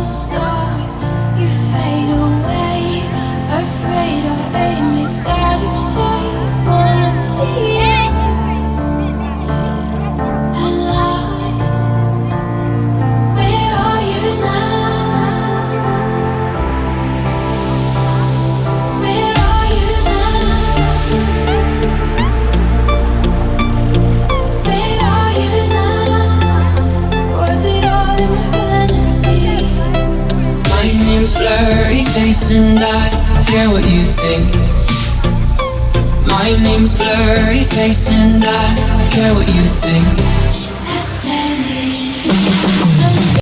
star, you fade away. Afraid our aim is out of sight. Wanna see it alive. Where are you now? Where are you now? Where are you now? Was it all in my fantasy? My name's blurry face and I care what you think. My name's blurry face and I care what you think.